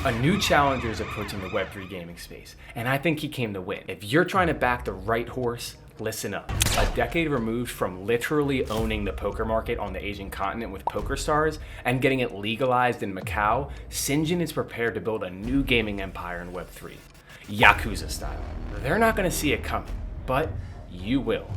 A new challenger is approaching the Web3 gaming space, and I think he came to win. If you're trying to back the right horse, listen up. A decade removed from literally owning the poker market on the Asian continent with PokerStars and getting it legalized in Macau, Sinjin is prepared to build a new gaming empire in Web3, Yakuza style. They're not going to see it coming, but you will.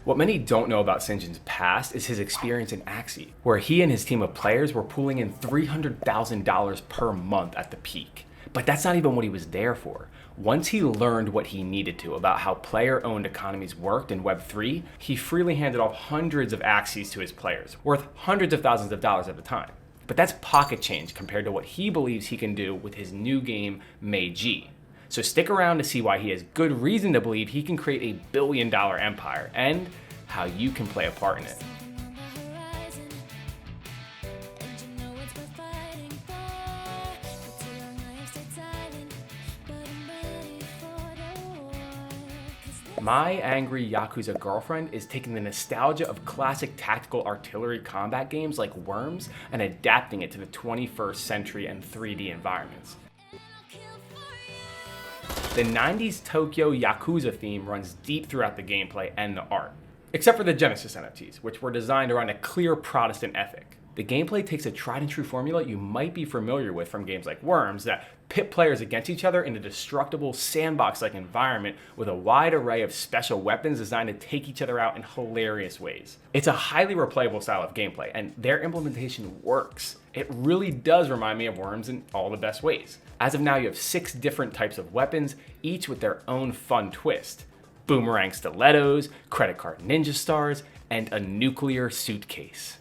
What many don't know about Sinjin's past is his experience in Axie, where he and his team of players were pulling in $300,000 per month at the peak. But that's not even what he was there for. Once he learned what he needed to about how player-owned economies worked in Web3, he freely handed off hundreds of Axies to his players, worth hundreds of thousands of dollars at the time. But that's pocket change compared to what he believes he can do with his new game, MAYG. So stick around to see why he has good reason to believe he can create a billion-dollar empire and how you can play a part in it. My angry Yakuza girlfriend is taking the nostalgia of classic tactical artillery combat games like Worms and adapting it to the 21st century and 3D environments. The 90s Tokyo Yakuza theme runs deep throughout the gameplay and the art, except for the Genesis NFTs, which were designed around a clear Protestant ethic. The gameplay takes a tried and true formula you might be familiar with from games like Worms that pit players against each other in a destructible sandbox-like environment with a wide array of special weapons designed to take each other out in hilarious ways. It's a highly replayable style of gameplay, and their implementation works. It really does remind me of Worms in all the best ways. As of now, you have 6 different types of weapons, each with their own fun twist. Boomerang stilettos, credit card ninja stars, and a nuclear suitcase.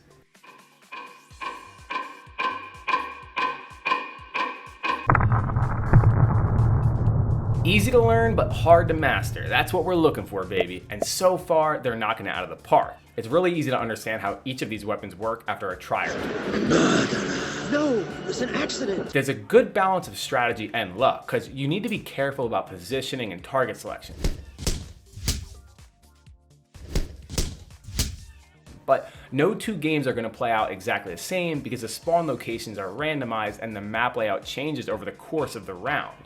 Easy to learn, but hard to master. That's what we're looking for, baby. And so far, they're knocking it out of the park. It's really easy to understand how each of these weapons work after a try or two. No, it's an accident. There's a good balance of strategy and luck, because you need to be careful about positioning and target selection. But no two games are going to play out exactly the same because the spawn locations are randomized and the map layout changes over the course of the round.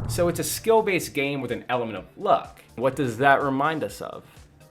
So it's a skill-based game with an element of luck. What does that remind us of?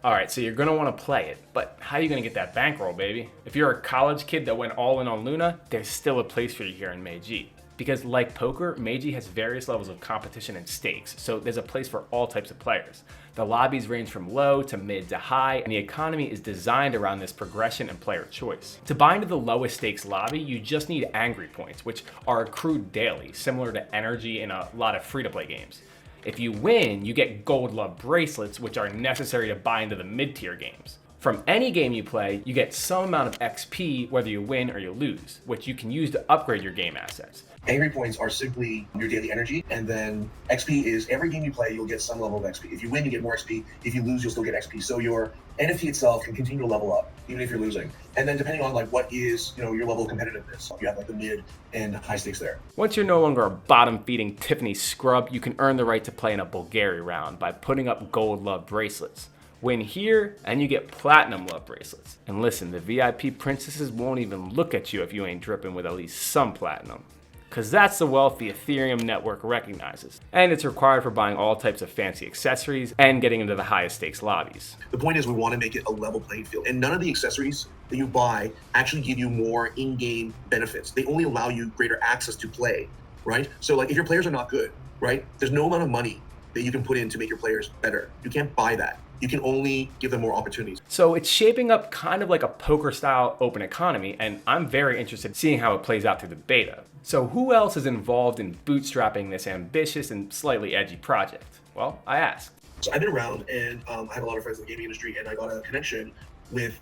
Alright, so you're gonna wanna play it, but how are you gonna get that bankroll, baby? If you're a college kid that went all in on Luna, there's still a place for you here in MAYG. Because like poker, MAYG has various levels of competition and stakes, so there's a place for all types of players. The lobbies range from low to mid to high, and the economy is designed around this progression and player choice. To buy into the lowest stakes lobby, you just need angry points, which are accrued daily, similar to energy in a lot of free-to-play games. If you win, you get Gold Love Bracelets, which are necessary to buy into the mid-tier games. From any game you play, you get some amount of XP whether you win or you lose, which you can use to upgrade your game assets. Angry points are simply your daily energy, and then XP is every game you play, you'll get some level of XP. If you win, you get more XP. If you lose, you'll still get XP. So your NFT itself can continue to level up, even if you're losing. And then depending on like what is, your level of competitiveness, you have like the mid and high stakes there. Once you're no longer a bottom-feeding Tiffany scrub, you can earn the right to play in a Bulgari round by putting up Gold Love Bracelets. Win here, and you get Platinum Love Bracelets. And listen, the VIP princesses won't even look at you if you ain't dripping with at least some platinum. Because that's the wealth the Ethereum network recognizes. And it's required for buying all types of fancy accessories and getting into the highest stakes lobbies. The point is we want to make it a level playing field. And none of the accessories that you buy actually give you more in-game benefits. They only allow you greater access to play, right? So like if your players are not good, right? There's no amount of money that you can put in to make your players better. You can't buy that. You can only give them more opportunities. So it's shaping up kind of like a poker-style open economy, and I'm very interested in seeing how it plays out through the beta. So who else is involved in bootstrapping this ambitious and slightly edgy project? Well, I asked. So I've been around, and I have a lot of friends in the gaming industry, and I got a connection with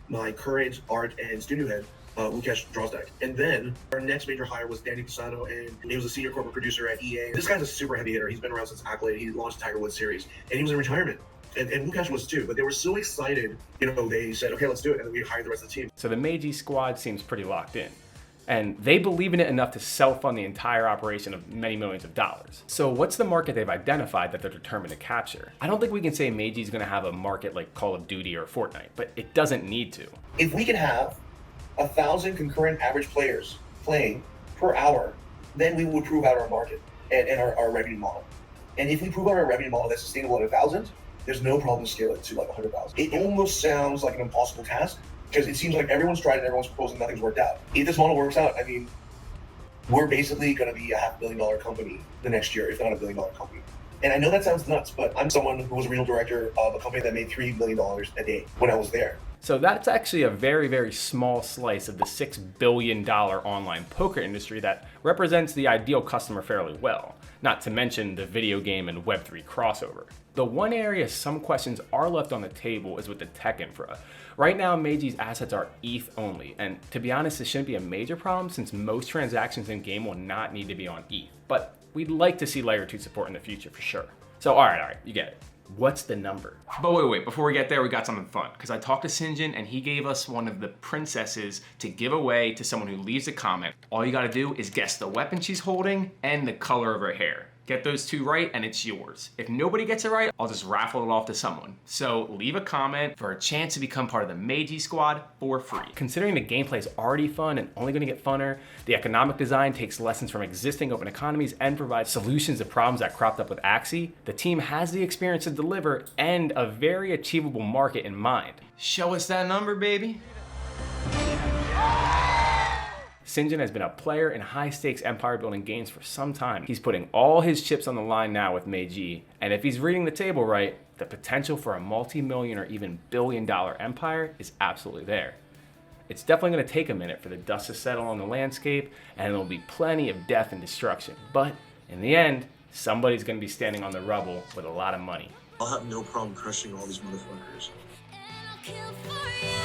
my current art and studio head, Lukash Drozdek. And then our next major hire was Danny Pisano, and he was a senior corporate producer at EA. This guy's a super heavy hitter. He's been around since Accolade. He launched the Tiger Woods series, and he was in retirement. And Lukash was too, but they were so excited, they said, okay, let's do it. And then we hired the rest of the team. So the MAYG squad seems pretty locked in. And they believe in it enough to self-fund the entire operation of many millions of dollars. So what's the market they've identified that they're determined to capture? I don't think we can say MAYG is going to have a market like Call of Duty or Fortnite, but it doesn't need to. If we can have 1,000 concurrent average players playing per hour, then we would prove out our market and our revenue model. And if we prove out our revenue model that's sustainable at 1,000, there's no problem to scale it to like 100,000. It almost sounds like an impossible task because it seems like everyone's tried and everyone's proposed and nothing's worked out. If this model works out, I mean, we're basically going to be a $500 million company the next year, if not $1 billion company. And I know that sounds nuts, but I'm someone who was a regional director of a company that made $3 million a day when I was there. So that's actually a very, very small slice of the $6 billion online poker industry that represents the ideal customer fairly well, not to mention the video game and Web3 crossover. The one area some questions are left on the table is with the tech infra. Right now, MAYG's assets are ETH only, and to be honest, this shouldn't be a major problem since most transactions in game will not need to be on ETH, but we'd like to see layer 2 support in the future for sure. So all right, you get it. What's the number? But wait, before we get there, we got something fun. Because I talked to Sinjin and he gave us one of the princesses to give away to someone who leaves a comment. All you gotta do is guess the weapon she's holding and the color of her hair. Get those two right and it's yours. If nobody gets it right, I'll just raffle it off to someone. So leave a comment for a chance to become part of the MAYG squad for free. Considering the gameplay is already fun and only gonna get funner, the economic design takes lessons from existing open economies and provides solutions to problems that cropped up with Axie, the team has the experience to deliver and a very achievable market in mind. Show us that number, baby. Sinjin has been a player in high-stakes empire-building games for some time. He's putting all his chips on the line now with MAYG, and if he's reading the table right, the potential for a multi-million or even billion-dollar empire is absolutely there. It's definitely going to take a minute for the dust to settle on the landscape, and there'll be plenty of death and destruction. But in the end, somebody's going to be standing on the rubble with a lot of money. I'll have no problem crushing all these motherfuckers. I'll kill for you.